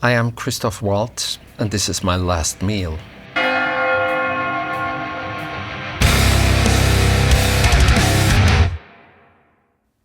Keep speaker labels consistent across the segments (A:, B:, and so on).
A: I am Christoph Waltz, and this is my last meal.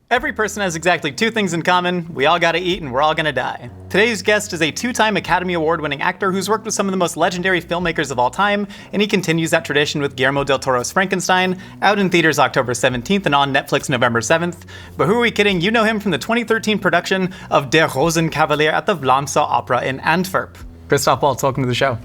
B: Every person has exactly two things in common. We all gotta eat and we're all gonna die. Today's guest is a two-time Academy Award-winning actor who's worked with some of the most legendary filmmakers of all time, and he continues that tradition with Guillermo del Toro's Frankenstein, out in theaters October 17th and on Netflix November 7th. But who are we kidding? You know him from the 2013 production of Der Rosenkavalier at the Vlaamse Opera in Antwerp. Christoph Waltz, welcome to the show.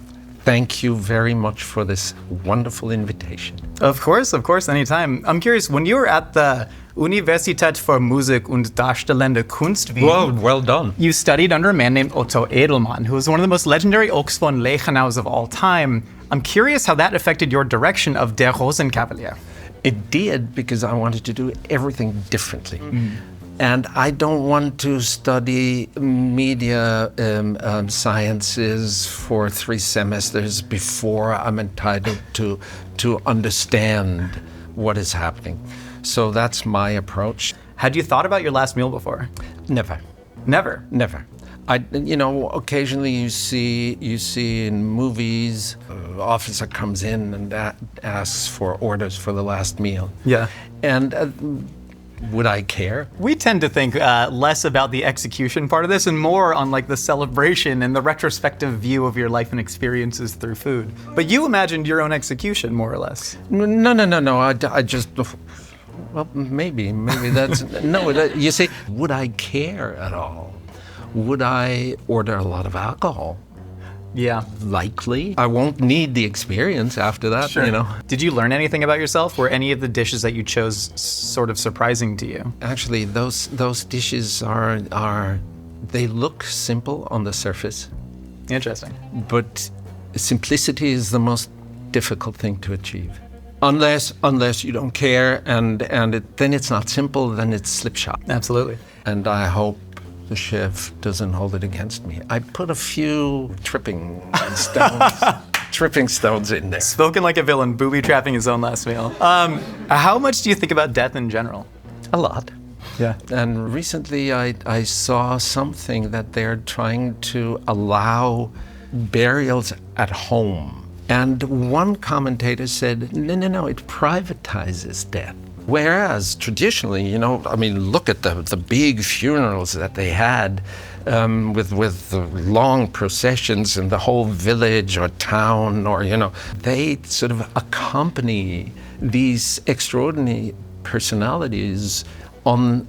A: Thank you very much for this wonderful invitation.
B: Of course, anytime. I'm curious, when you were at the Universität für Musik und Darstellende Kunst Wien,
A: Well done.
B: you studied under a man named Otto Edelmann, who is one of the most legendary Oaks von Leichenau's of all time. I'm curious how that affected your direction of Der Rosenkavalier.
A: It did, because I wanted to do everything differently. And I don't want to study media sciences for 3 semesters before I'm entitled to understand what is happening. So that's my approach.
B: Had you thought about your last meal before?
A: Never.
B: Never?
A: Never. Occasionally you see in movies, officer comes in and asks for orders for the last meal.
B: Yeah.
A: And would I care?
B: We tend to think less about the execution part of this and more on like the celebration and the retrospective view of your life and experiences through food. But you imagined your own execution, more or less.
A: No. I just, well, maybe that's, no, you see, would I care at all? Would I order a lot of alcohol?
B: Yeah.
A: Likely. I won't need the experience after that,
B: Sure. Did you learn anything about yourself? Were any of the dishes that you chose sort of surprising to you?
A: Actually, those dishes they look simple on the surface.
B: Interesting.
A: But simplicity is the most difficult thing to achieve. Unless you don't care and then it's not simple, then it's slipshod.
B: Absolutely.
A: And I hope the chef doesn't hold it against me. I put a few tripping stones in there.
B: Spoken like a villain, booby-trapping his own last meal. How much do you think about death in general?
A: A lot.
B: Yeah.
A: And recently I saw something that they're trying to allow burials at home. And one commentator said, no, it privatizes death. Whereas traditionally, look at the big funerals that they had with the long processions and the whole village or town they sort of accompany these extraordinary personalities on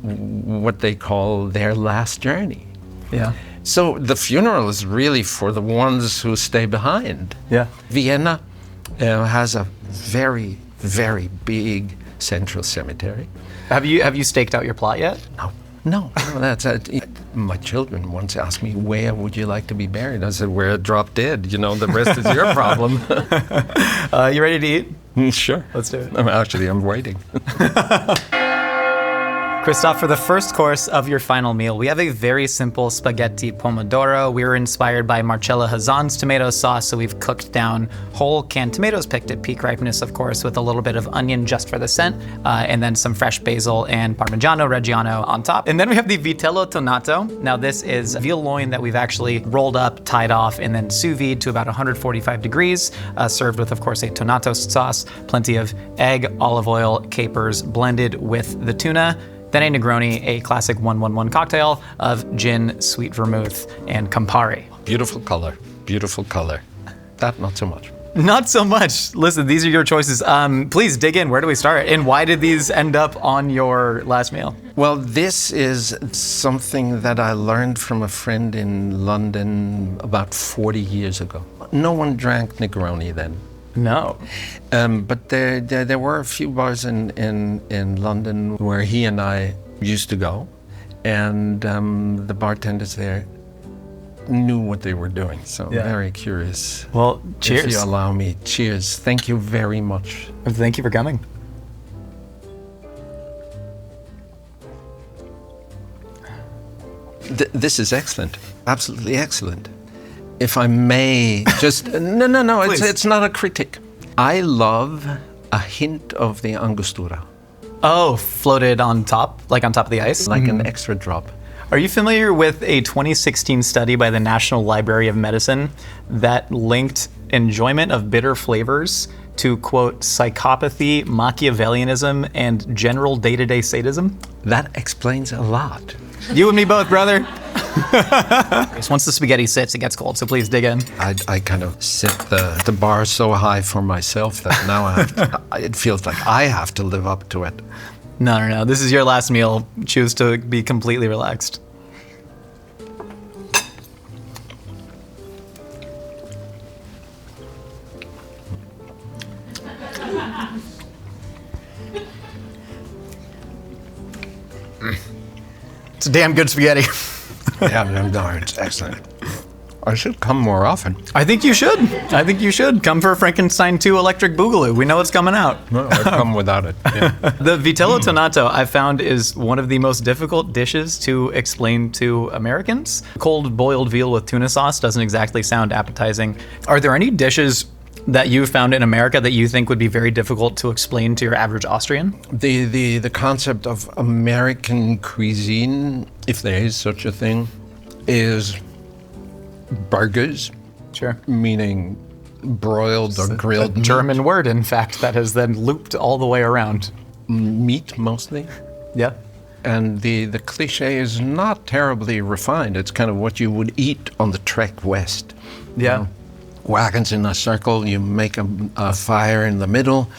A: what they call their last journey.
B: Yeah.
A: So the funeral is really for the ones who stay behind.
B: Yeah.
A: Vienna has a very, very big central cemetery.
B: Have you staked out your plot yet?
A: No, that's my children once asked me, where would you like to be buried? I said, where I drop dead. The rest is your problem.
B: You ready to eat?
A: Sure.
B: Let's do it.
A: I'm waiting.
B: Christoph, for the first course of your final meal, we have a very simple spaghetti pomodoro. We were inspired by Marcella Hazan's tomato sauce, so we've cooked down whole canned tomatoes picked at peak ripeness, of course, with a little bit of onion just for the scent, and then some fresh basil and Parmigiano Reggiano on top. And then we have the vitello tonato. Now this is veal loin that we've actually rolled up, tied off, and then sous vide to about 145 degrees, served with, of course, a tonato sauce, plenty of egg, olive oil, capers, blended with the tuna. Then a Negroni, a classic 1-1-1 cocktail of gin, sweet vermouth, and Campari.
A: Beautiful color. That, not so much.
B: Not so much. Listen, these are your choices. Please dig in. Where do we start? And why did these end up on your last meal?
A: Well, this is something that I learned from a friend in London about 40 years ago. No one drank Negroni then.
B: No.
A: But there were a few bars in London where he and I used to go, and the bartenders there knew what they were doing. So
B: Yeah.
A: very curious.
B: Well, cheers.
A: If you allow me, cheers. Thank you very much.
B: Thank you for coming.
A: This is excellent. Absolutely excellent. If I may just, no, it's not a critic. I love a hint of the Angostura.
B: Oh, floated on top, like on top of the ice?
A: Like an extra drop.
B: Are you familiar with a 2016 study by the National Library of Medicine that linked enjoyment of bitter flavors to, quote, psychopathy, Machiavellianism, and general day-to-day sadism?
A: That explains a lot.
B: You and me both, brother. Once the spaghetti sits, it gets cold, so please dig in.
A: I kind of set the bar so high for myself that now it feels like I have to live up to it.
B: No. This is your last meal. Choose to be completely relaxed. It's a damn good spaghetti.
A: Yeah, no, it's excellent. I should come more often.
B: I think you should. Come for Frankenstein 2 Electric Boogaloo. We know it's coming out.
A: No, I'd come without it. Yeah.
B: The vitello tonato, I found, is one of the most difficult dishes to explain to Americans. Cold boiled veal with tuna sauce doesn't exactly sound appetizing. Are there any dishes that you found in America that you think would be very difficult to explain to your average Austrian?
A: The concept of American cuisine, if there is such a thing, is burgers.
B: Sure.
A: Meaning broiled or grilled meat.
B: German word, in fact, that has then looped all the way around.
A: Meat, mostly.
B: Yeah.
A: And the cliche is not terribly refined. It's kind of what you would eat on the trek west.
B: Yeah.
A: You know, wagons in a circle, you make a fire in the middle,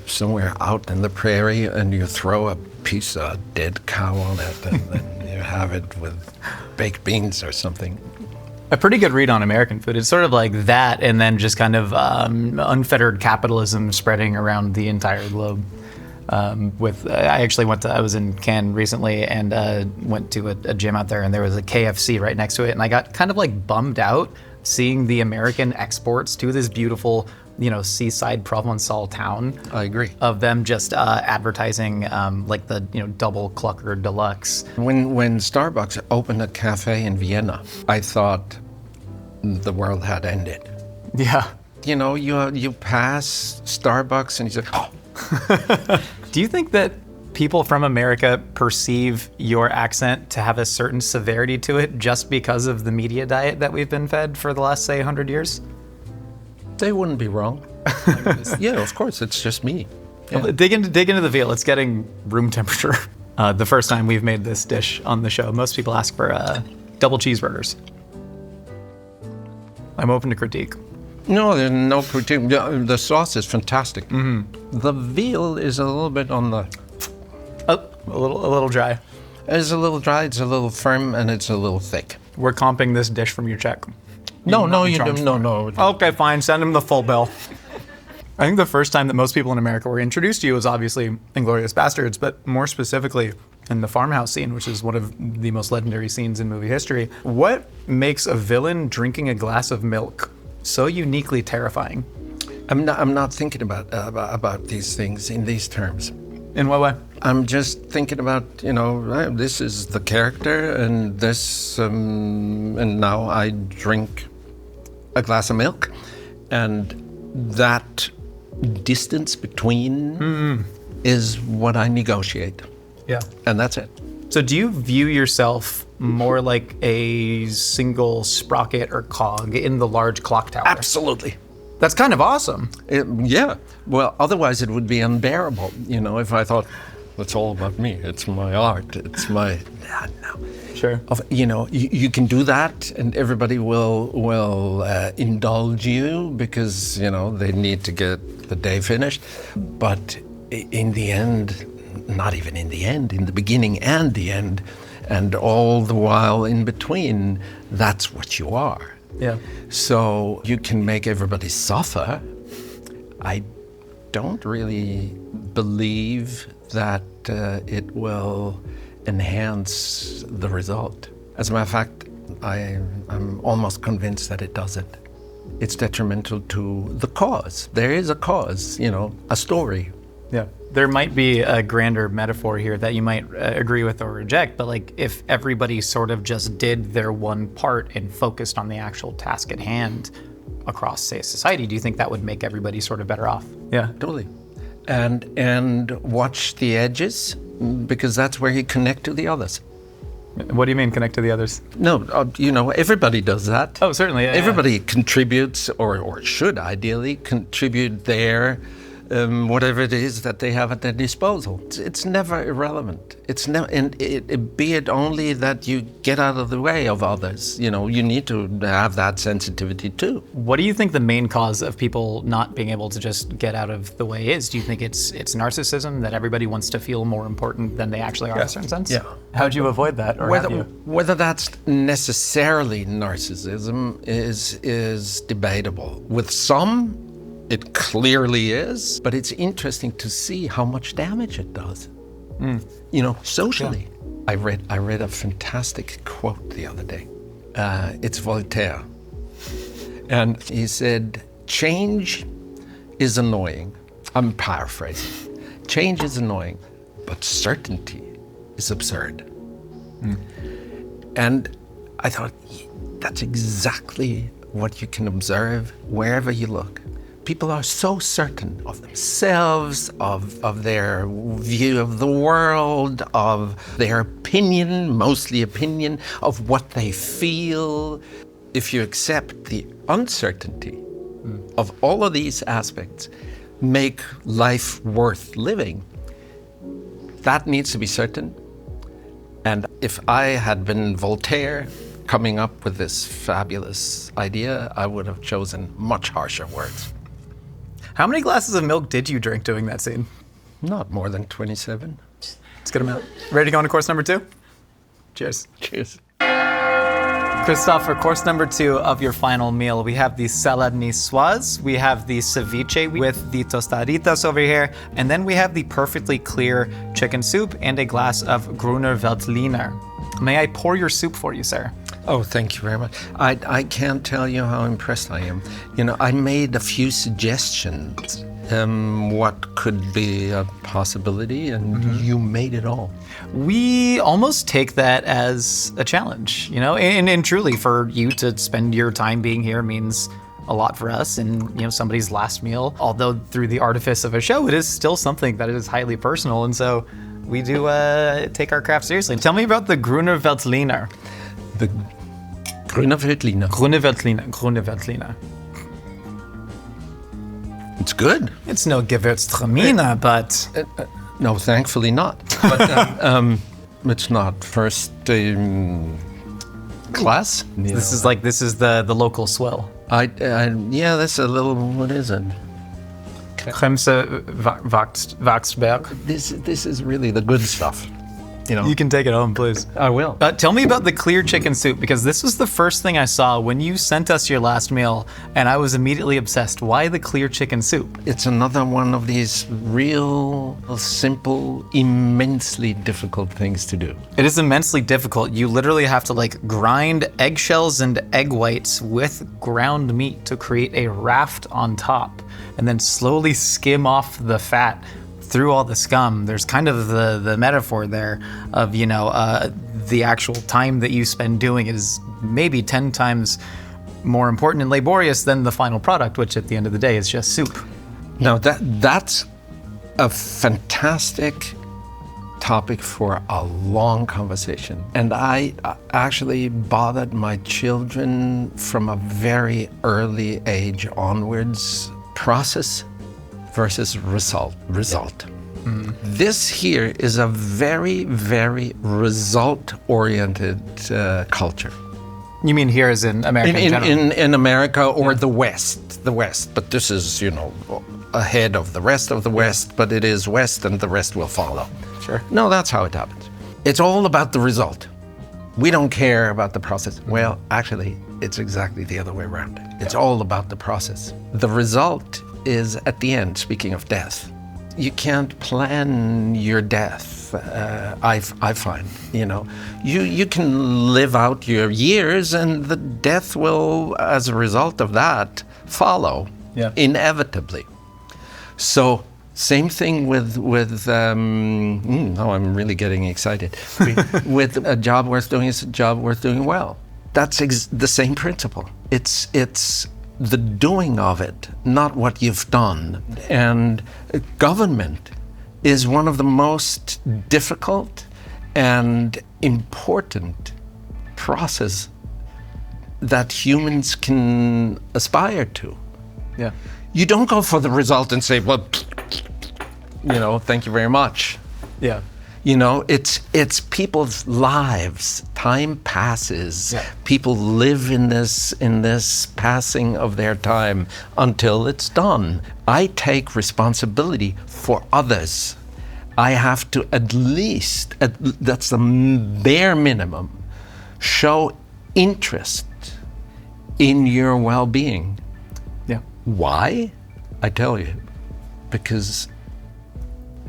A: somewhere out in the prairie, and you throw a piece of dead cow on it, and then you have it with baked beans or something.
B: A pretty good read on American food. It's sort of like that, and then just kind of unfettered capitalism spreading around the entire globe. I was in Cannes recently and went to a gym out there, and there was a KFC right next to it, and I got kind of like bummed out seeing the American exports to this beautiful, seaside Provençal town.
A: I agree.
B: Of them just advertising like the double clucker deluxe.
A: When Starbucks opened a cafe in Vienna, I thought the world had ended.
B: Yeah.
A: You pass Starbucks and you say, oh.
B: Do you think that people from America perceive your accent to have a certain severity to it just because of the media diet that we've been fed for the last, say, 100 years?
A: They wouldn't be wrong. Yeah, of course, it's just me. Yeah.
B: Well, dig into the veal. It's getting room temperature. The first time we've made this dish on the show, most people ask for double cheeseburgers. I'm open to critique.
A: No, there's no critique. The sauce is fantastic. Mm-hmm. The veal is a little bit on the...
B: A little dry.
A: It's a little dry, it's a little firm, and it's a little thick.
B: We're comping this dish from your check.
A: No.
B: Okay, fine. Send him the full bill. I think the first time that most people in America were introduced to you was obviously Inglourious Basterds, but more specifically in the farmhouse scene, which is one of the most legendary scenes in movie history. What makes a villain drinking a glass of milk so uniquely terrifying?
A: I'm not thinking about these things in these terms.
B: In what way?
A: I'm just thinking about, this is the character, and and now I drink a glass of milk, and that distance between is what I negotiate.
B: Yeah.
A: And that's it.
B: So do you view yourself more like a single sprocket or cog in the large clock tower?
A: Absolutely.
B: That's kind of awesome.
A: Yeah. Well, otherwise it would be unbearable, if I thought, it's all about me. It's my art. It's my... No.
B: Sure.
A: You can do that and everybody will indulge you because, they need to get the day finished. But in the end, not even in the end, in the beginning and the end, and all the while in between, that's what you are.
B: Yeah.
A: So you can make everybody suffer. I don't really believe that it will enhance the result. As a matter of fact, I'm almost convinced that it doesn't. It's detrimental to the cause. There is a cause, a story.
B: Yeah. There might be a grander metaphor here that you might agree with or reject, but like if everybody sort of just did their one part and focused on the actual task at hand across, say, society, do you think that would make everybody sort of better off? Yeah.
A: Totally. And watch the edges, because that's where you connect to the others.
B: What do you mean, connect to the others?
A: No, everybody does that.
B: Oh, certainly. Yeah,
A: everybody contributes, or should ideally contribute their whatever it is that they have at their disposal. It's never irrelevant. It's never, be it only that you get out of the way of others. You need to have that sensitivity too.
B: What do you think the main cause of people not being able to just get out of the way is? Do you think it's narcissism, that everybody wants to feel more important than they actually are in a certain sense?
A: Yeah.
B: How'd you avoid that, or have you?
A: Whether that's necessarily narcissism is debatable. With some, it clearly is, but it's interesting to see how much damage it does. Socially. Yeah. I read a fantastic quote the other day. It's Voltaire. And he said, change is annoying. I'm paraphrasing. Change is annoying, but certainty is absurd. And I thought, that's exactly what you can observe wherever you look. People are so certain of themselves, of their view of the world, of their opinion, mostly opinion, of what they feel. If you accept the uncertainty of all of these aspects, make life worth living, that needs to be certain. And if I had been Voltaire coming up with this fabulous idea, I would have chosen much harsher words.
B: How many glasses of milk did you drink doing that scene?
A: Not more than 27.
B: Let's get them out. Ready to go on to course number 2? Cheers.
A: Cheers.
B: Christoph, for course number 2 of your final meal, we have the salad niçoise, we have the ceviche with the tostaditas over here, and then we have the perfectly clear chicken soup and a glass of Gruner Veltliner. May I pour your soup for you, sir?
A: Oh, thank you very much. I can't tell you how impressed I am. I made a few suggestions, what could be a possibility, and you made it all.
B: We almost take that as a challenge, and truly for you to spend your time being here means a lot for us, and somebody's last meal, although through the artifice of a show, it is still something that is highly personal, and so we do take our craft seriously. Tell me about the Gruner Veltliner.
A: The Gruner Veltliner.
B: Gruner Veltliner. Gruner Veltliner.
A: It's good.
B: It's no Gewürztraminer, but...
A: No, thankfully not. But it's not first class.
B: This is the local swill.
A: Yeah, that's a little, what is it?
B: Kremse Wachsberg.
A: This is really the good stuff.
B: You can take it home, please.
A: I will.
B: Tell me about the clear chicken soup, because this was the first thing I saw when you sent us your last meal, and I was immediately obsessed. Why the clear chicken soup?
A: It's another one of these real, simple, immensely difficult things to do.
B: It is immensely difficult. You literally have to grind eggshells and egg whites with ground meat to create a raft on top, and then slowly skim off the fat through all the scum. There's kind of the metaphor there of, the actual time that you spend doing it is maybe 10 times more important and laborious than the final product, which at the end of the day is just soup.
A: Now that's a fantastic topic for a long conversation. And I actually bothered my children from a very early age onwards. Process versus result. This here is a very, very result-oriented culture.
B: You mean here as in America
A: in America or the West, but this is, ahead of the rest of the West, but it is West and the rest will follow.
B: Sure.
A: No, that's how it happens. It's all about the result. We don't care about the process. Well, actually, it's exactly the other way around. It's all about the process. The result is at the end, speaking of death. You can't plan your death, I find, You can live out your years and the death will, as a result of that, follow, inevitably. So, same thing with now I'm really getting excited. With a job worth doing is a job worth doing well. That's the same principle. It's the doing of it, not what you've done. And government is one of the most difficult and important process that humans can aspire to.
B: Yeah.
A: You don't go for the result and say, well, thank you very much.
B: Yeah.
A: It's people's lives. Time passes.
B: Yeah.
A: People live in this passing of their time until it's done. I take responsibility for others. I have to at least, that's the bare minimum, show interest in your well-being.
B: Yeah.
A: Why? I tell you, because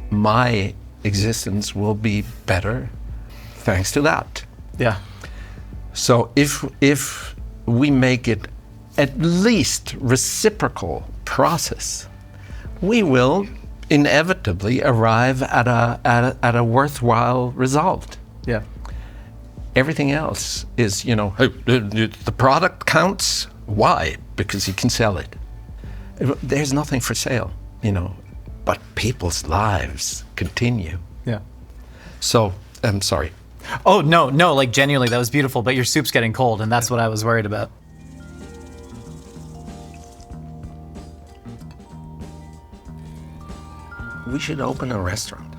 A: my existence will be better thanks to that.
B: Yeah.
A: So if we make it at least reciprocal process, we will inevitably arrive at a worthwhile result.
B: Yeah.
A: Everything else is, the product counts. Why? Because you can sell it. There's nothing for sale, but people's lives continue.
B: Yeah.
A: So, I'm sorry.
B: Oh, no, like genuinely, that was beautiful, but your soup's getting cold, and that's what I was worried about.
A: We should open a restaurant.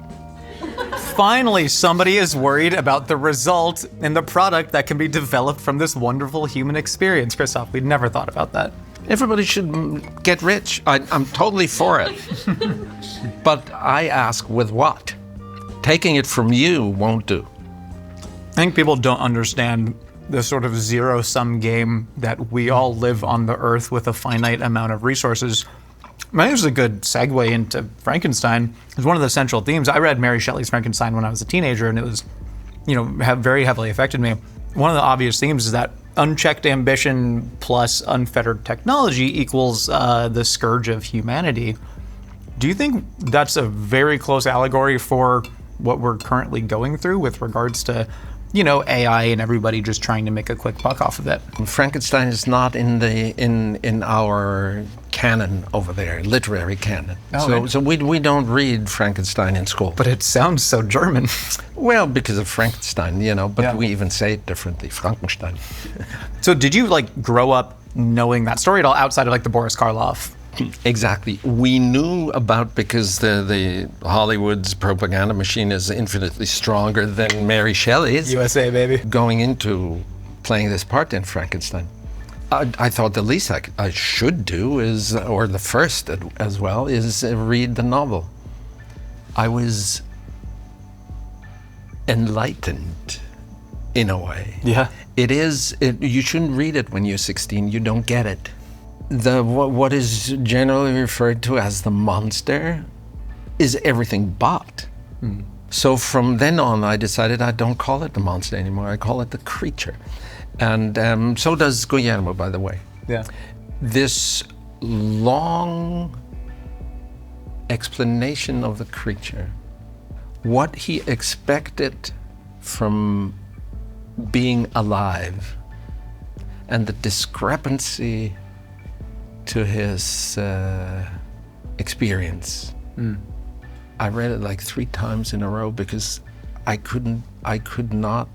B: Finally, somebody is worried about the result and the product that can be developed from this wonderful human experience. Christoph, we'd never thought about that.
A: Everybody should get rich. I'm totally for it. But I ask, with what? Taking it from you won't do.
B: I think people don't understand the sort of zero-sum game that we all live on the earth with a finite amount of resources. I think this is a good segue into Frankenstein. It's one of the central themes. I read Mary Shelley's Frankenstein when I was a teenager, and it was, very heavily affected me. One of the obvious themes is that unchecked ambition plus unfettered technology equals the scourge of humanity. Do you think that's a very close allegory for what we're currently going through with regards to, AI and everybody just trying to make a quick buck off of it?
A: Frankenstein is not in our canon over there, literary canon.
B: Oh,
A: so we don't read Frankenstein in school.
B: But it sounds so German.
A: Well, because of Frankenstein, but
B: Yeah.
A: we even say it differently, Frankenstein.
B: So did you grow up knowing that story at all outside of the Boris Karloff?
A: Exactly. We knew about, because the Hollywood's propaganda machine is infinitely stronger than Mary Shelley's.
B: USA, baby.
A: Going into playing this part in Frankenstein, I thought the least I should do is, or the first as well, is read the novel. I was enlightened in a way.
B: Yeah.
A: You shouldn't read it when you're 16. You don't get it. What is generally referred to as the monster is everything but. So from then on, I decided I don't call it the monster anymore. I call it the creature. And so does Guillermo, by the way.
B: Yeah.
A: This long explanation of the creature, what he expected from being alive, and the discrepancy to his experience. I read it 3 times in a row because I could not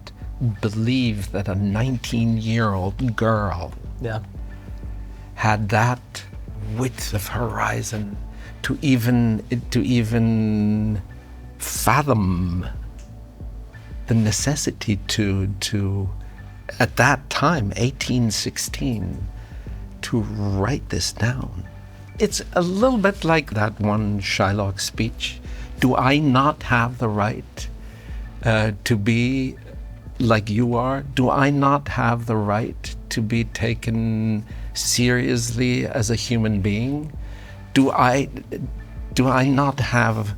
A: believe that a 19-year-old girl had that width of horizon to even fathom the necessity to at that time, 1816, to write this down. It's a little bit like that one Shylock speech. Do I not have the right to be like you are? Do I not have the right to be taken seriously as a human being? Do I not have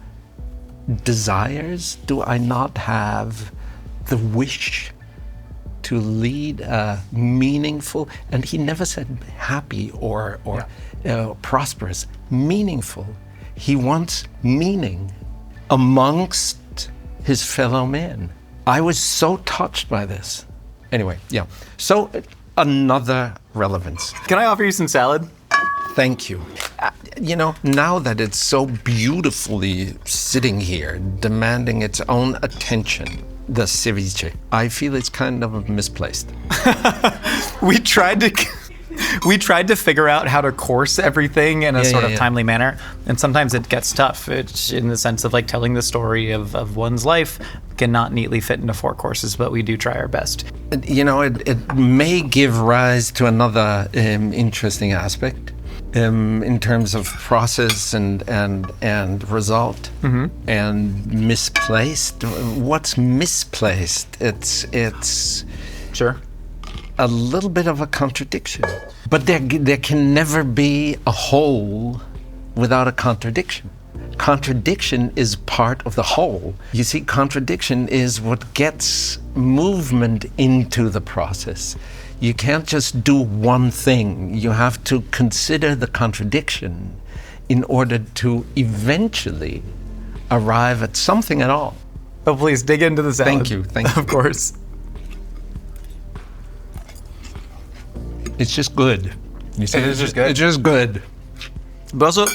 A: desires? Do I not have the wish to lead a meaningful, and he never said happy or prosperous, meaningful. He wants meaning amongst his fellow men. I was so touched by this. Anyway, yeah. So another relevance.
B: Can I offer you some salad?
A: Thank you. Now that it's so beautifully sitting here, demanding its own attention, the ceviche. I feel it's kind of misplaced.
B: We tried to figure out how to course everything in a sort of timely manner, and sometimes it gets tough. It's in the sense of like telling the story of one's life cannot neatly fit into 4 courses, but we do try our best.
A: You know, it may give rise to another interesting aspect in terms of process and result and misplaced. What's misplaced? It's
B: Sure.
A: a little bit of a contradiction. But there can never be a whole without a contradiction. Contradiction is part of the whole. You see, contradiction is what gets movement into the process. You can't just do one thing. You have to consider the contradiction in order to eventually arrive at something at all.
B: Oh, please dig into the salad.
A: Thank you.
B: Of course.
A: It's just good. You see,
B: It's just good?
A: It's just good.
B: But also,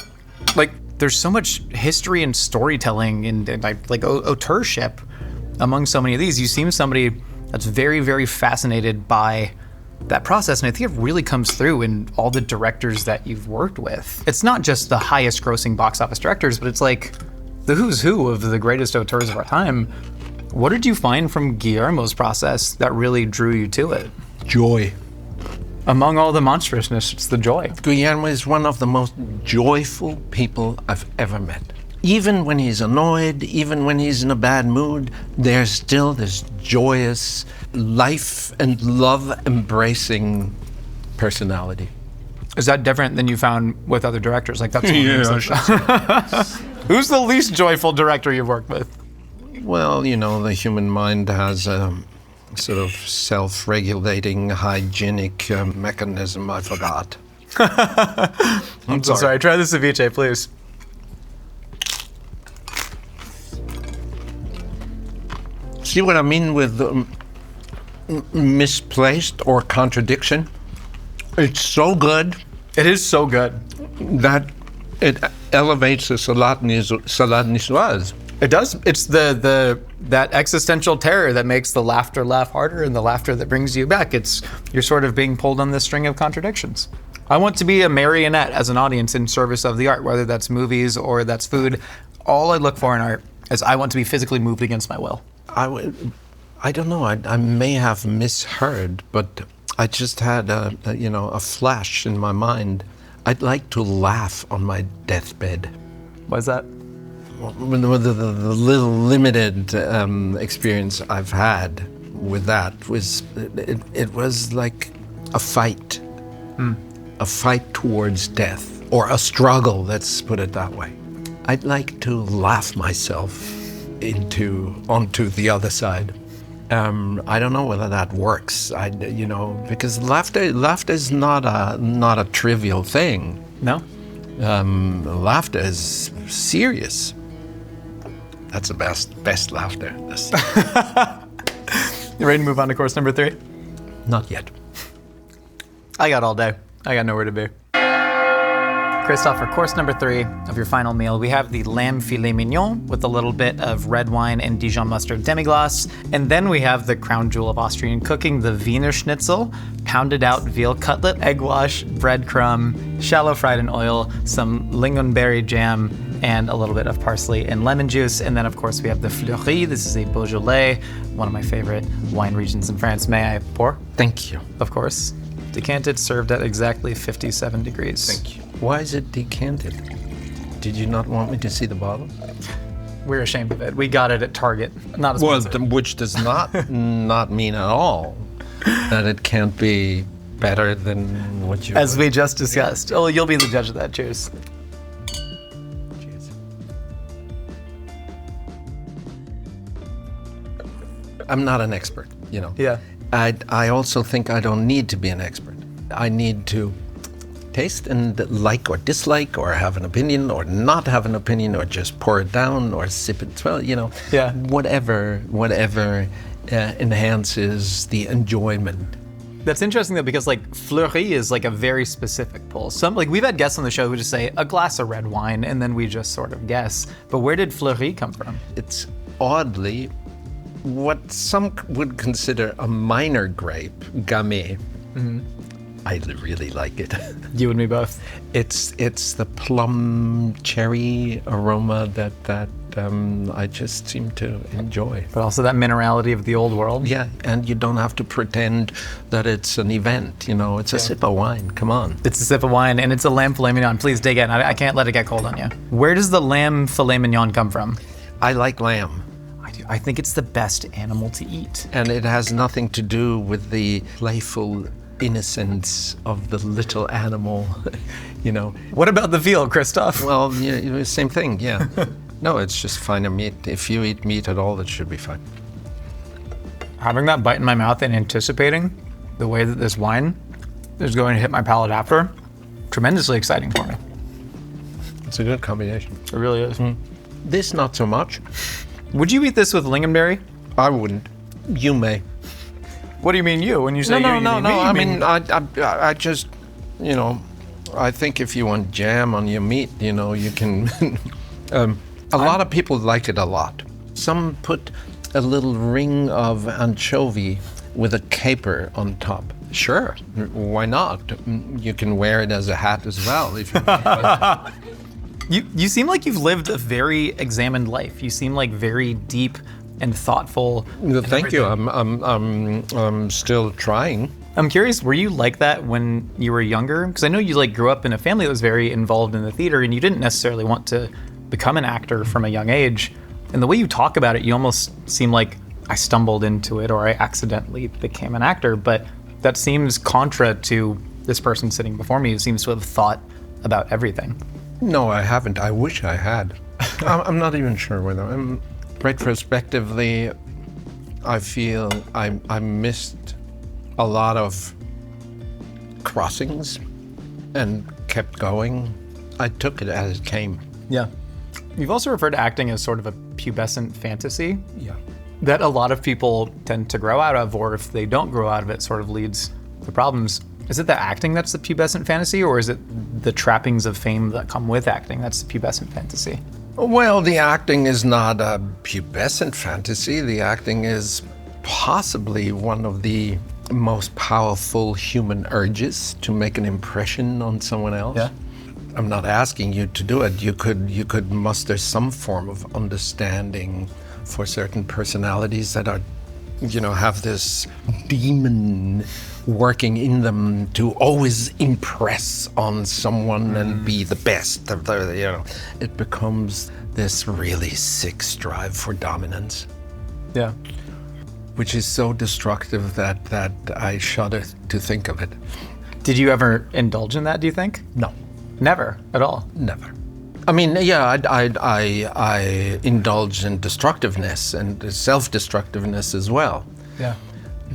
B: like, there's so much history and storytelling and like auteurship among so many of these. You seem somebody that's very, very fascinated by that process, and I think it really comes through in all the directors that you've worked with. It's not just the highest grossing box office directors, but it's like the who's who of the greatest auteurs of our time. What did you find from Guillermo's process that really drew you to it?
A: Joy.
B: Among all the monstrousness, it's the joy.
A: Guillermo is one of the most joyful people I've ever met. Even when he's annoyed, even when he's in a bad mood, there's still this joyous, life and love embracing personality.
B: Is that different than you found with other directors? Like that's Who's the least joyful director you've worked with?
A: Well, you know, the human mind has a sort of self-regulating, hygienic mechanism. I forgot.
B: I'm so sorry. Try the ceviche, please.
A: See what I mean with misplaced or contradiction? It's so good
B: It is so good.
A: that it elevates the salade niçoise.
B: It does. It's that existential terror that makes the laughter laugh harder and the laughter that brings you back. You're sort of being pulled on this string of contradictions. I want to be a marionette as an audience in service of the art, whether that's movies or that's food. All I look for in art is I want to be physically moved against my will.
A: I don't know. I may have misheard, but I just had a flash in my mind. I'd like to laugh on my deathbed.
B: Why is that?
A: With the little limited experience I've had with that was it was like a fight, a fight towards death, or a struggle. Let's put it that way. I'd like to laugh myself onto the other side. I don't know whether that works. Because laughter is not a trivial thing.
B: No?
A: Laughter is serious. That's the best laughter.
B: You ready to move on to course number 3?
A: Not yet.
B: I got all day. I got nowhere to be. Christoph, for course number 3 of your final meal, we have the lamb filet mignon with a little bit of red wine and Dijon mustard demi-glace. And then we have the crown jewel of Austrian cooking, the Wiener Schnitzel, pounded out veal cutlet, egg wash, breadcrumb, shallow fried in oil, some lingonberry jam, and a little bit of parsley and lemon juice. And then, of course, we have the Fleury. This is a Beaujolais, one of my favorite wine regions in France. May I pour?
A: Thank you.
B: Of course. Decanted, served at exactly 57 degrees.
A: Thank you. Why is it decanted? Did you not want me to see the bottle?
B: We're ashamed of it. We got it at Target. Not as
A: Well, which does not mean at all that it can't be better than what you.
B: As we just discussed. Oh, you'll be the judge of that. Cheers.
A: Cheers. I'm not an expert,
B: Yeah.
A: I also think I don't need to be an expert. I need to taste and like or dislike or have an opinion or not have an opinion or just pour it down or sip it. Well,
B: Yeah.
A: whatever enhances the enjoyment.
B: That's interesting though, because like Fleury is like a very specific pull. We've had guests on the show who just say a glass of red wine and then we just sort of guess. But where did Fleury come from?
A: It's oddly what some would consider a minor grape, Gamay. I really like it.
B: You and me both.
A: It's the plum cherry aroma that I just seem to enjoy.
B: But also that minerality of the old world.
A: Yeah, and you don't have to pretend that it's an event. It's a sip of wine. Come on.
B: It's a sip of wine, and it's a lamb filet mignon. Please dig in. I can't let it get cold on you. Where does the lamb filet mignon come from?
A: I like lamb.
B: I do. I think it's the best animal to eat.
A: And it has nothing to do with the playful innocence of the little animal,
B: What about the veal, Christoph?
A: Well, yeah, same thing, yeah. No, it's just finer meat. If you eat meat at all, it should be fine.
B: Having that bite in my mouth and anticipating the way that this wine is going to hit my palate after, tremendously exciting for me.
A: It's a good combination.
B: It really is.
A: This, not so much.
B: Would you eat this with lingonberry?
A: I wouldn't. You may.
B: What do you mean you? When you say
A: No.
B: you mean me?
A: I mean, I just, I think if you want jam on your meat, you can. A lot of people like it a lot. Some put a little ring of anchovy with a caper on top. Sure, why not? You can wear it as a hat as well. If you.
B: You seem like you've lived a very examined life. You seem like very deep and thoughtful.
A: Thank you. I'm still trying.
B: I'm curious, were you like that when you were younger? Because I know you grew up in a family that was very involved in the theater, and you didn't necessarily want to become an actor from a young age. And the way you talk about it, you almost seem like I stumbled into it or I accidentally became an actor. But that seems contra to this person sitting before me who seems to have thought about everything.
A: No, I haven't. I wish I had. I'm not even sure whether. Retrospectively, I feel I missed a lot of crossings and kept going. I took it as it came.
B: Yeah. You've also referred to acting as sort of a pubescent fantasy.
A: Yeah.
B: That a lot of people tend to grow out of, or if they don't grow out of it, sort of leads to problems. Is it the acting that's the pubescent fantasy, or is it the trappings of fame that come with acting that's the pubescent fantasy?
A: Well, the acting is not a pubescent fantasy. The acting is possibly one of the most powerful human urges to make an impression on someone else.
B: Yeah.
A: I'm not asking you to do it. You could muster some form of understanding for certain personalities that are, have this demon working in them to always impress on someone and be the best. It becomes this really sick strive for dominance.
B: Yeah.
A: Which is so destructive that I shudder to think of it.
B: Did you ever indulge in that, do you think?
A: No.
B: Never at all?
A: Never. I mean, yeah, I indulge in destructiveness and self-destructiveness as well.
B: Yeah.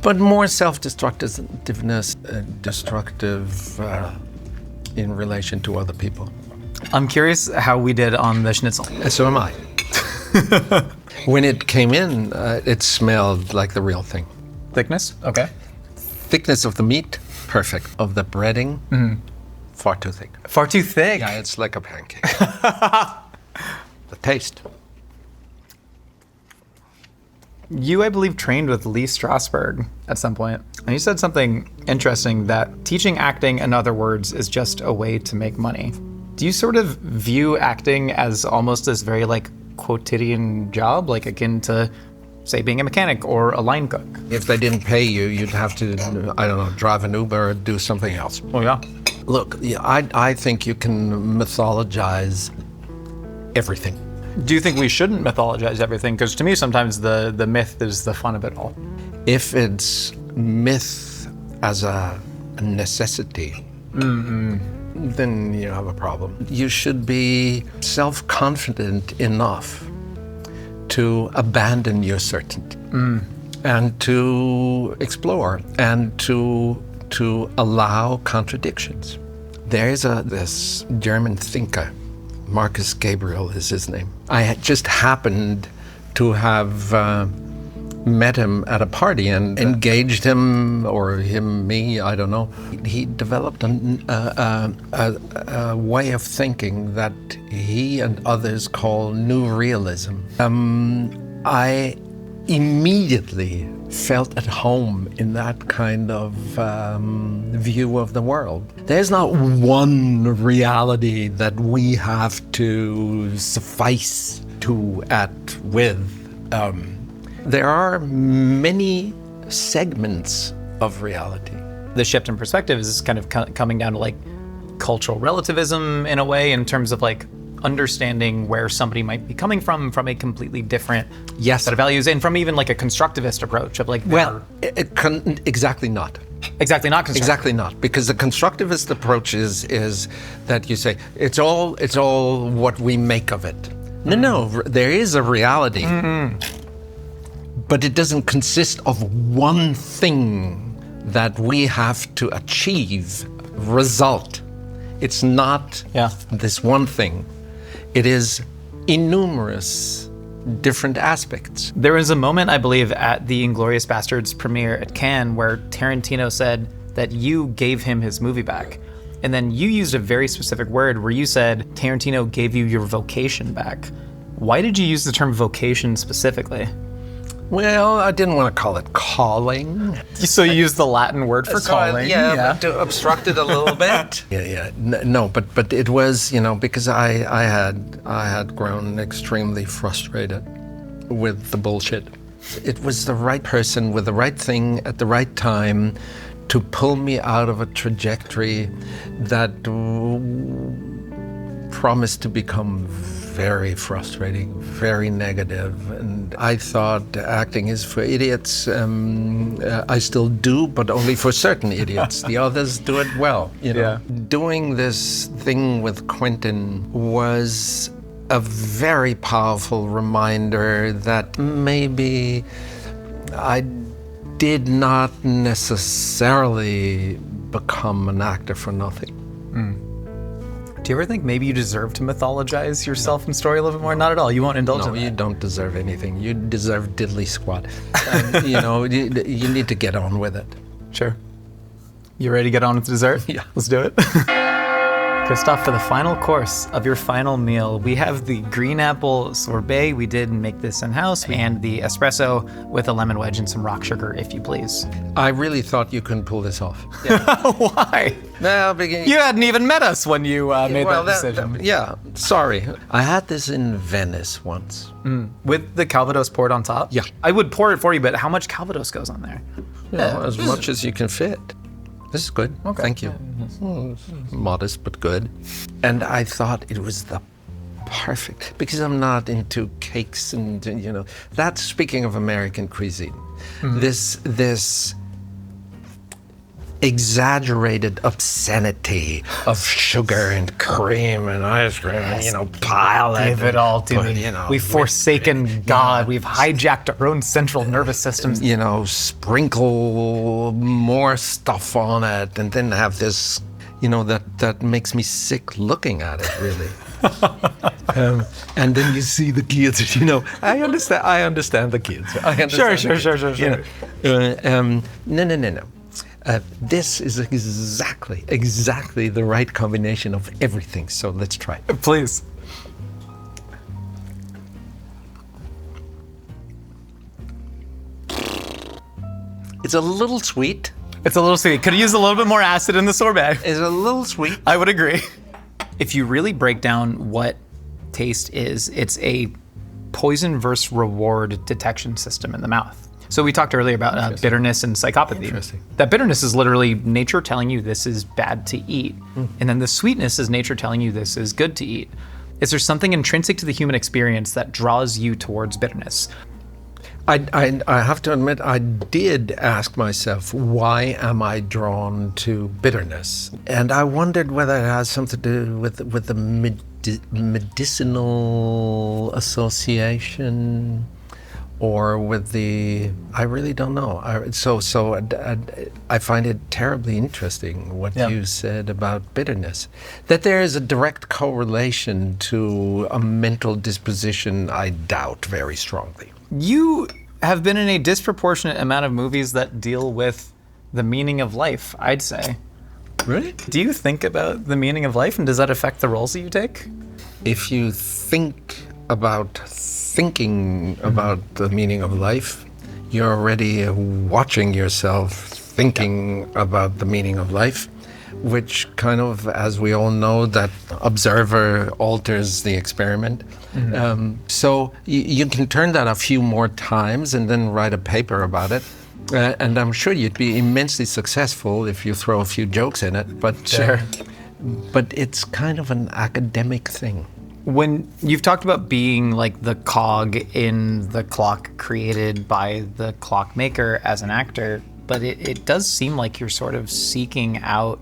A: But more self-destructiveness, destructive in relation to other people.
B: I'm curious how we did on the schnitzel.
A: So am I. When it came in, it smelled like the real thing.
B: Thickness? Okay.
A: Thickness of the meat, perfect. Of the breading, far too thick.
B: Far too thick?
A: Yeah, it's like a pancake. The taste.
B: You, I believe, trained with Lee Strasberg at some point. And you said something interesting, that teaching acting, in other words, is just a way to make money. Do you sort of view acting as almost this very quotidian job, akin to, say, being a mechanic or a line cook?
A: If they didn't pay you, you'd have to, I don't know, drive an Uber or do something else.
B: Oh, yeah.
A: Look, I think you can mythologize everything.
B: Do you think we shouldn't mythologize everything? Because to me, sometimes the myth is the fun of it all.
A: If it's myth as a necessity, then you have a problem. You should be self-confident enough to abandon your certainty and to explore and to allow contradictions. There's this German thinker, Marcus Gabriel is his name. I had just happened to have met him at a party and engaged him, or him, me, I don't know. He developed a way of thinking that he and others call new realism. I immediately felt at home in that kind of view of the world. There's not one reality that we have to suffice to act with. There are many segments of reality.
B: The shift in perspective is kind of coming down to like cultural relativism in a way, in terms of like understanding where somebody might be coming from a completely different set of values, and from even like a constructivist approach of like
A: exactly not.
B: Exactly not constructive.
A: Exactly not, because the constructivist approach is that you say it's all what we make of it. No, there is a reality, but it doesn't consist of one thing that we have to achieve, result. It's not this one thing. It is innumerous different aspects.
B: There was a moment, I believe, at the Inglourious Bastards premiere at Cannes where Tarantino said that you gave him his movie back. And then you used a very specific word where you said Tarantino gave you your vocation back. Why did you use the term vocation specifically?
A: Well, I didn't want to call it calling.
B: So you used the Latin word for calling.
A: But to obstruct it a little bit. No, but it was, because I had grown extremely frustrated with the bullshit. It was the right person with the right thing at the right time to pull me out of a trajectory that promised to become very frustrating, very negative, and I thought acting is for idiots. I still do, but only for certain idiots. The others do it well. Doing this thing with Quentin was a very powerful reminder that maybe I did not necessarily become an actor for nothing.
B: Do you ever think maybe you deserve to mythologize yourself and story a little bit more? Not at all. You won't indulge in that.
A: No, you don't deserve anything. You deserve diddly squat. You need to get on with it.
B: Sure. You ready to get on with the dessert?
A: Yeah.
B: Let's do it. Christoph, for the final course of your final meal, we have the green apple sorbet. We did make this in-house, and the espresso with a lemon wedge and some rock sugar, if you please.
A: I really thought you couldn't pull this off.
B: Why?
A: Well,
B: you hadn't even met us when you made that decision.
A: Sorry. I had this in Venice once.
B: With the Calvados poured on top?
A: Yeah.
B: I would pour it for you, but how much Calvados goes on there?
A: As much as you can fit. This is good.
B: Okay.
A: Thank you. Modest, but good. And I thought it was the perfect, because I'm not into cakes and, that's speaking of American cuisine. This exaggerated obscenity of sugar and cream and ice cream, pile it.
B: Give it all to me. We've forsaken God. We've hijacked our own central nervous systems.
A: Sprinkle more stuff on it, and then have this, that makes me sick looking at it, really. And then you see the kids, I understand the kids.
B: Sure.
A: No. This is exactly the right combination of everything. So let's try it.
B: Please.
A: It's a little sweet.
B: It's a little sweet. Could have used a little bit more acid in the sorbet.
A: It's a little sweet.
B: I would agree. If you really break down what taste is, it's a poison versus reward detection system in the mouth. So we talked earlier about bitterness and psychopathy.
A: Interesting.
B: That bitterness is literally nature telling you this is bad to eat. And then the sweetness is nature telling you this is good to eat. Is there something intrinsic to the human experience that draws you towards bitterness?
A: I have to admit, I did ask myself, why am I drawn to bitterness? And I wondered whether it has something to do with the medicinal association, or with I really don't know. I find it terribly interesting what you said about bitterness. That there is a direct correlation to a mental disposition, I doubt very strongly.
B: You have been in a disproportionate amount of movies that deal with the meaning of life, I'd say.
A: Really?
B: Do you think about the meaning of life, and does that affect the roles that you take?
A: If you think about thinking about the meaning of life, you're already watching yourself thinking about the meaning of life, which kind of, as we all know, that observer alters the experiment. So you can turn that a few more times and then write a paper about it. And I'm sure you'd be immensely successful if you throw a few jokes in it. But
B: Sure.
A: But it's kind of an academic thing.
B: When you've talked about being like the cog in the clock created by the clockmaker as an actor, but it does seem like you're sort of seeking out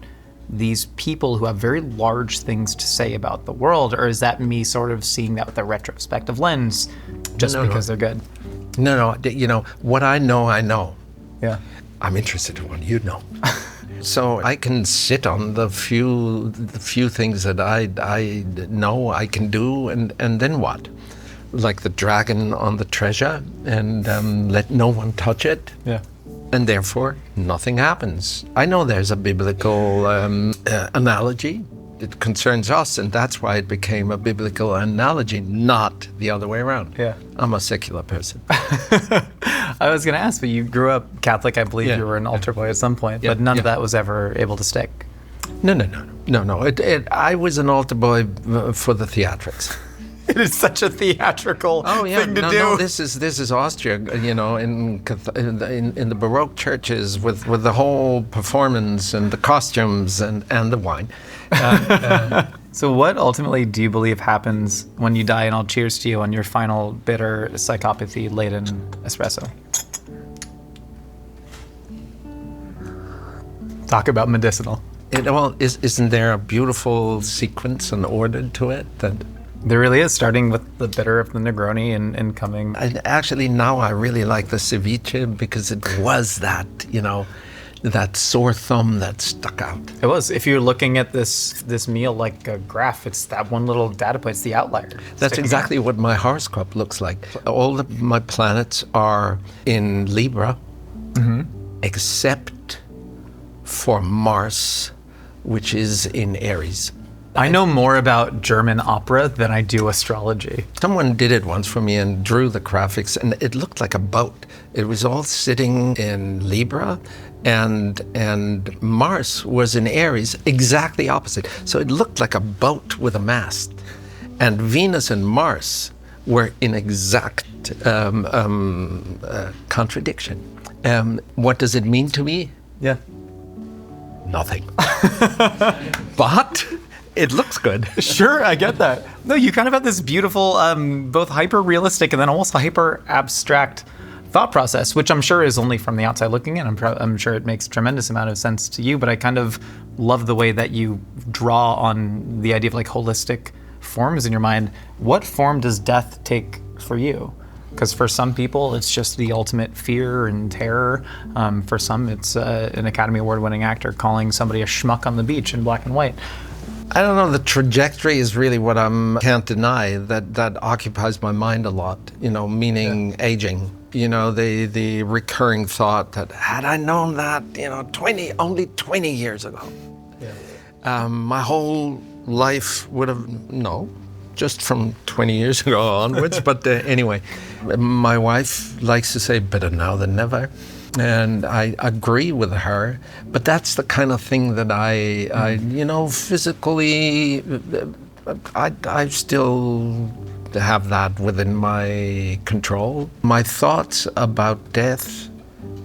B: these people who have very large things to say about the world, or is that me sort of seeing that with a retrospective lens just because they're good?
A: No, you know, what I know.
B: Yeah.
A: I'm interested in what you know. So I can sit on the few things that I know I can do, and then what? Like the dragon on the treasure, and let no one touch it.
B: Yeah.
A: And therefore, nothing happens. I know there's a biblical analogy. It concerns us, and that's why it became a biblical analogy, not the other way around.
B: Yeah.
A: I'm a secular person.
B: I was going to ask, but you grew up Catholic. I believe you were an altar boy at some point, but none of that was ever able to stick.
A: No. I was an altar boy for the theatrics.
B: It is such a theatrical thing to do.
A: No, this is Austria, you know, in the Baroque churches with the whole performance and the costumes and the wine.
B: So what ultimately do you believe happens when you die, and I'll cheers to you on your final bitter, psychopathy-laden espresso? Talk about medicinal.
A: Isn't there a beautiful sequence and order to it that...
B: There really is, starting with the bitter of the Negroni and coming...
A: Actually, now I really like the ceviche because it was that, you know, that sore thumb that stuck out.
B: It was. If you're looking at this meal like a graph, it's that one little data point, it's the outlier.
A: That's exactly what my horoscope looks like. All of my planets are in Libra, except for Mars, which is in Aries.
B: I know more about German opera than I do astrology.
A: Someone did it once for me and drew the graphics, and it looked like a boat. It was all sitting in Libra, and Mars was in Aries, exactly opposite. So it looked like a boat with a mast. And Venus and Mars were in exact contradiction. What does it mean to me?
B: Yeah.
A: Nothing. But... it looks good.
B: Sure, I get that. No, you kind of have this beautiful, both hyper-realistic and then almost hyper-abstract thought process, which I'm sure is only from the outside looking in. I'm sure it makes a tremendous amount of sense to you, but I kind of love the way that you draw on the idea of like holistic forms in your mind. What form does death take for you? Because for some people, it's just the ultimate fear and terror. For some, it's an Academy Award-winning actor calling somebody a schmuck on the beach in black and white.
A: I don't know, the trajectory is really what I can't deny, that occupies my mind a lot, you know, meaning aging. You know, the recurring thought that had I known that, you know, only 20 years ago, my whole life would have, no, just from 20 years ago onwards. But anyway, my wife likes to say better now than never. And I agree with her, but that's the kind of thing that I you know, physically, I still have that within my control. My thoughts about death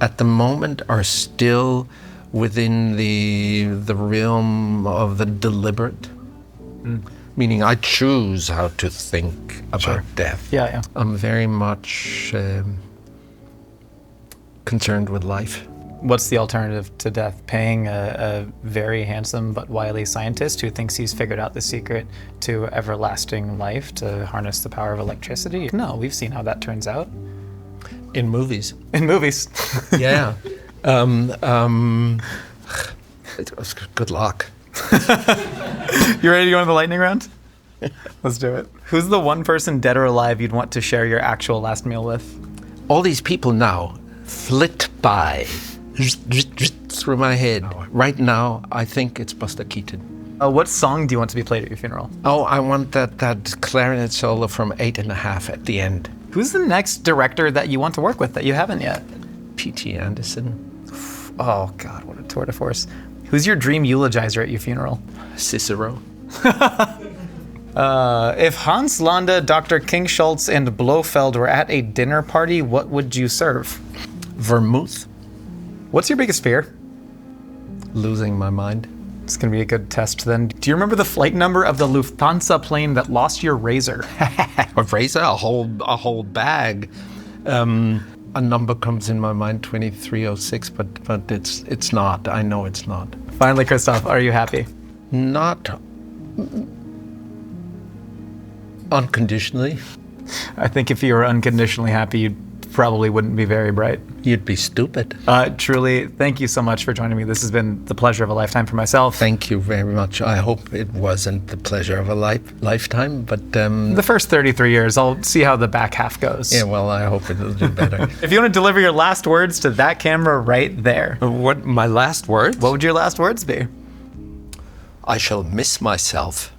A: at the moment are still within the realm of the deliberate, meaning I choose how to think about death.
B: Yeah.
A: I'm very much... concerned with life.
B: What's the alternative to death? Paying a very handsome but wily scientist who thinks he's figured out the secret to everlasting life to harness the power of electricity? No, we've seen how that turns out.
A: In movies.
B: In movies.
A: Yeah. Good luck.
B: You ready to go on the lightning round? Let's do it. Who's the one person, dead or alive, you'd want to share your actual last meal with?
A: All these people now flit by through my head. Right now, I think it's Buster Keaton.
B: What song do you want to be played at your funeral?
A: Oh, I want that clarinet solo from 8.5 at the end.
B: Who's the next director that you want to work with that you haven't yet?
A: P.T. Anderson.
B: Oh, God, what a tour de force. Who's your dream eulogizer at your funeral?
A: Cicero.
B: If Hans Landa, Dr. King Schultz, and Blofeld were at a dinner party, what would you serve?
A: Vermouth.
B: What's your biggest fear?
A: Losing my mind.
B: It's going to be a good test then. Do you remember the flight number of the Lufthansa plane that lost your razor?
A: A razor? A whole bag. A number comes in my mind, 2306, but it's not. I know it's not.
B: Finally, Christoph, are you happy?
A: Not unconditionally.
B: I think if you were unconditionally happy, you probably wouldn't be very bright.
A: You'd be stupid.
B: Truly, thank you so much for joining me. This has been the pleasure of a lifetime for myself.
A: Thank you very much. I hope it wasn't the pleasure of a lifetime, but...
B: The first 33 years, I'll see how the back half goes.
A: Yeah, well, I hope it'll do better.
B: If you want to deliver your last words to that camera right there.
A: What, my last words?
B: What would your last words be?
A: I shall miss myself.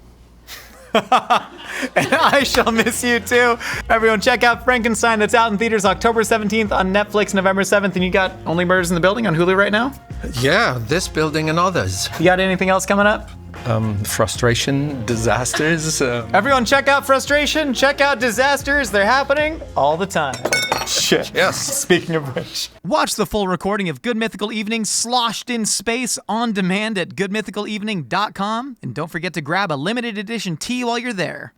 B: And I shall miss you too. Everyone, check out Frankenstein. That's out in theaters October 17th, on Netflix November 7th. And you got Only Murders in the Building on Hulu right now?
A: Yeah, this building and others.
B: You got anything else coming up?
A: Frustration, disasters.
B: Everyone, check out Frustration. Check out Disasters. They're happening all the time. Shit.
A: Yes.
B: Speaking of which. Watch the full recording of Good Mythical Evening sloshed in space on demand at goodmythicalevening.com. And don't forget to grab a limited edition tee while you're there.